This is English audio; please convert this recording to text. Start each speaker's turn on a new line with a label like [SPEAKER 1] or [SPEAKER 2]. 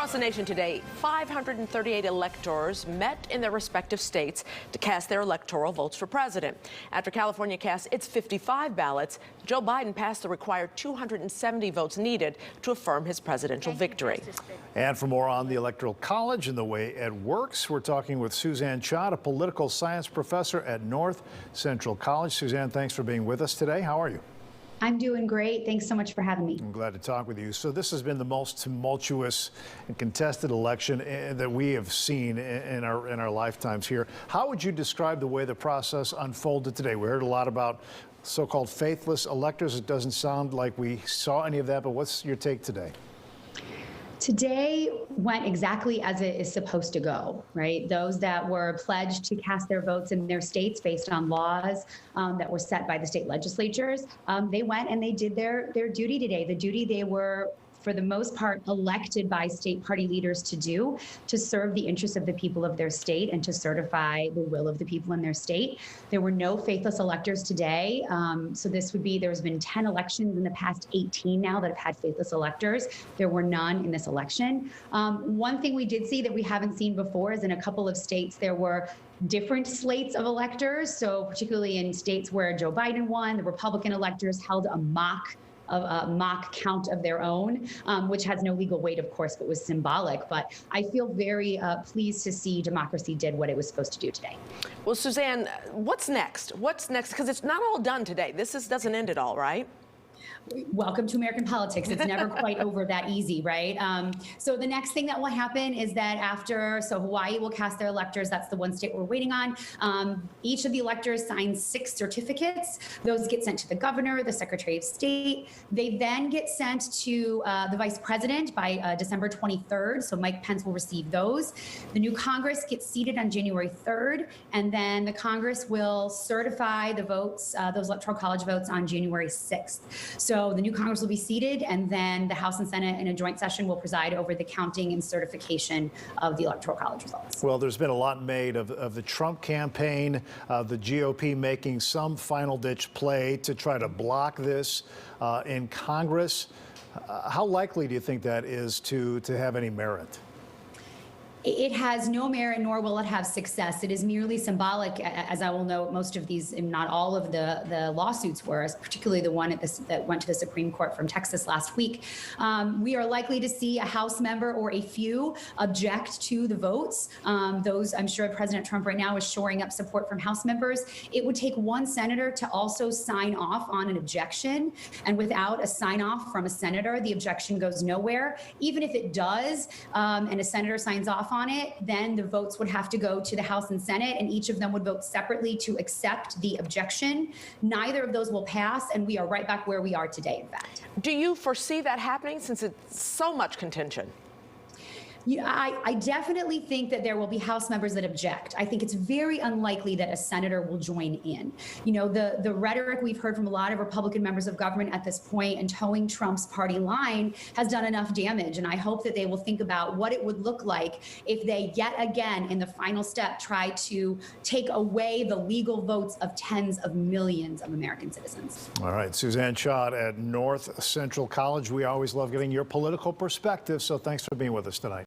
[SPEAKER 1] Across the nation today, 538 electors met in their respective states to cast their electoral votes for president. After California cast its 55 ballots, Joe Biden passed the required 270 votes needed to affirm his presidential victory.
[SPEAKER 2] And for more on the Electoral College and the way it works, we're talking with Suzanne Schott, a political science professor at North Central College. Suzanne, thanks for being with us today. How are you?
[SPEAKER 3] I'm doing great. Thanks so much for having me.
[SPEAKER 2] I'm glad to talk with you. So this has been the most tumultuous and contested election that we have seen in our lifetimes here. How would you describe the way the process unfolded today? We heard a lot about so-called faithless electors. It doesn't sound like we saw any of that, but what's your take today?
[SPEAKER 3] Today went exactly as it is supposed to go, right? Those that were pledged to cast their votes in their states based on laws that were set by the state legislatures, they went and they did their duty today, the duty they were, for the most part, elected by state party leaders to do, to serve the interests of the people of their state and to certify the will of the people in their state. There were no faithless electors today. So this would be, there's been 10 elections in the past 18 now that have had faithless electors. There were none in this election. One thing we did see that we haven't seen before is in a couple of states, there were different slates of electors. So particularly in states where Joe Biden won, the Republican electors held a mock count of their own, which has no legal weight, of course, but was symbolic. But I feel very pleased to see democracy did what it was supposed to do today.
[SPEAKER 1] Well, Suzanne, what's next? What's next? Because it's not all done today. This doesn't end it all, right?
[SPEAKER 3] Welcome to American politics. It's never quite over that easy, right? So the next thing that will happen is that so Hawaii will cast their electors. That's the one state we're waiting on. Each of the electors signs 6 certificates. Those get sent to the governor, the secretary of state. They then get sent to the vice president by December 23rd. So Mike Pence will receive those. The new Congress gets seated on January 3rd, and then the Congress will certify the votes, those electoral college votes, on January 6th. So the new Congress will be seated, and then the House and Senate in a joint session will preside over the counting and certification of the Electoral College results.
[SPEAKER 2] Well, there's been a lot made of the Trump campaign, the GOP making some final-ditch play to try to block this in Congress. How likely do you think that is to have any merit?
[SPEAKER 3] It has no merit, nor will it have success. It is merely symbolic, as I will note. Most of these, and not all of the lawsuits were, particularly the one that went to the Supreme Court from Texas last week. We are likely to see a House member or a few object to the votes. Those, I'm sure President Trump right now is shoring up support from House members. It would take one senator to also sign off on an objection. And without a sign off from a senator, the objection goes nowhere. Even if it does, and a senator signs off on it, then the votes would have to go to the House and Senate, and each of them would vote separately to accept the objection. Neither of those will pass, and we are right back where we are today, in fact.
[SPEAKER 1] Do you foresee that happening, since it's so much contention?
[SPEAKER 3] Yeah, I definitely think that there will be House members that object. I think it's very unlikely that a senator will join in. You know, the rhetoric we've heard from a lot of Republican members of government at this point and towing Trump's party line has done enough damage. And I hope that they will think about what it would look like if they yet again, in the final step, try to take away the legal votes of tens of millions of American citizens.
[SPEAKER 2] All right, Suzanne Schott at North Central College. We always love getting your political perspective, so thanks for being with us tonight.